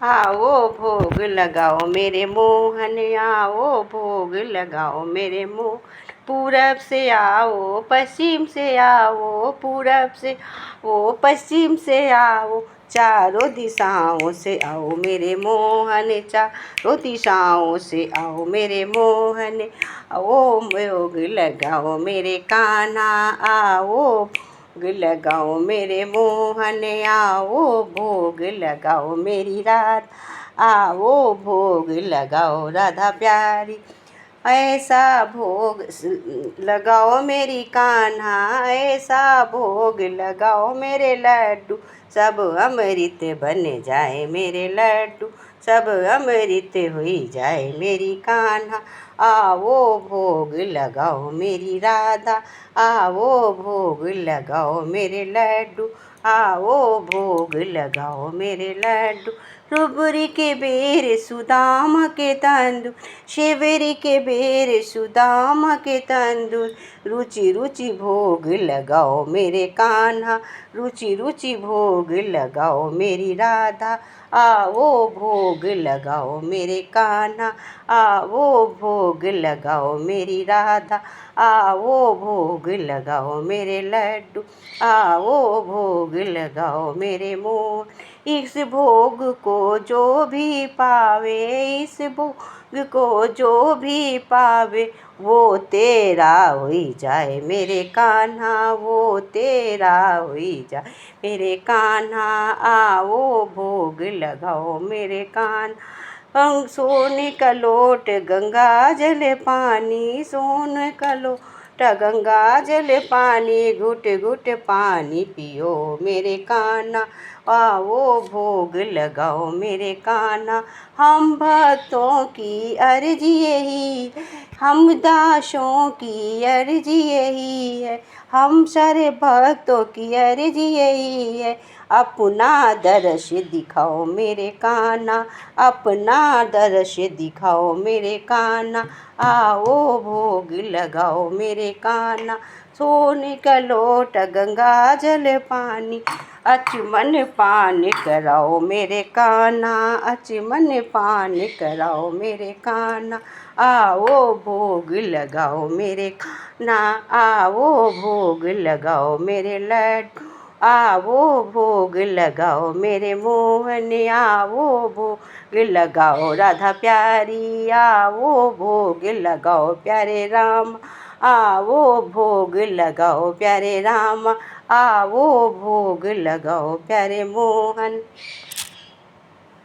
आओ भोग लगाओ मेरे मोहन, आओ भोग लगाओ मेरे मोहन। पूरब से आओ पश्चिम से आओ, पूरब से आओ पश्चिम से आओ, चारों दिशाओं से आओ मेरे मोहन, चारों दिशाओं से आओ मेरे मोहन। आओ भोग लगाओ मेरे कान्हा, आओ भोग लगाओ मेरे मोहन, आओ भोग लगाओ मेरी राधा, आओ भोग लगाओ राधा प्यारी। ऐसा भोग लगाओ मेरी कान्हा, ऐसा भोग लगाओ मेरे लड्डू, सब अमृत बन जाए मेरे लड्डू, सब अमृत हुई जाए मेरी कान्हा। आओ भोग लगाओ मेरी राधा, आओ भोग लगाओ मेरे लड्डू, आओ भोग लगाओ मेरे लड्डू। रुबरी के बेर सुदामा के तंदूर, शिवरी के बेर सुदामा के तंदूर, रुचि रुचि भोग लगाओ मेरे कान्हा, रुचि रुचि भोग लगाओ मेरी राधा। आओ भोग लगाओ मेरे कान्हा, आओ भोग लगाओ मेरी राधा, आओ भोग लगाओ मेरे लड्डू, आओ भोग लगाओ मेरे मोहन। इस भोग को जो भी पावे, इस भोग को जो भी पावे, वो तेरा होई जाए मेरे कान्हा, वो तेरा होई जाए मेरे कान्हा। आओ भोग लगाओ मेरे कान्हा। सोने का लोट गंगा जल पानी, सोने का लोट गंगा जल पानी, घुट घुट पानी पियो मेरे कान्हा। आओ भोग लगाओ मेरे कान्हा। हम भक्तों की अर्जी यही, हम दासों की अर्जी यही है, हम सारे भक्तों की अर्जी यही है। अपना दर्श दिखाओ मेरे कान्हा, अपना दर्श दिखाओ मेरे कान्हा। आओ भोग लगाओ मेरे कान्हा। सोने का लोट गंगा जल पानी, अचमन पान कराओ मेरे कान्हा, अचमन पान कराओ मेरे कान्हा। आओ भोग लगाओ मेरे कान्हा, आओ भोग लगाओ मेरे लड्डू, आओ भोग लगाओ मेरे मोहन, आओ भोग लगाओ राधा प्यारी, आओ भोग लगाओ प्यारे राम, आओ भोग लगाओ प्यारे राम, आओ भोग लगाओ प्यारे मोहन।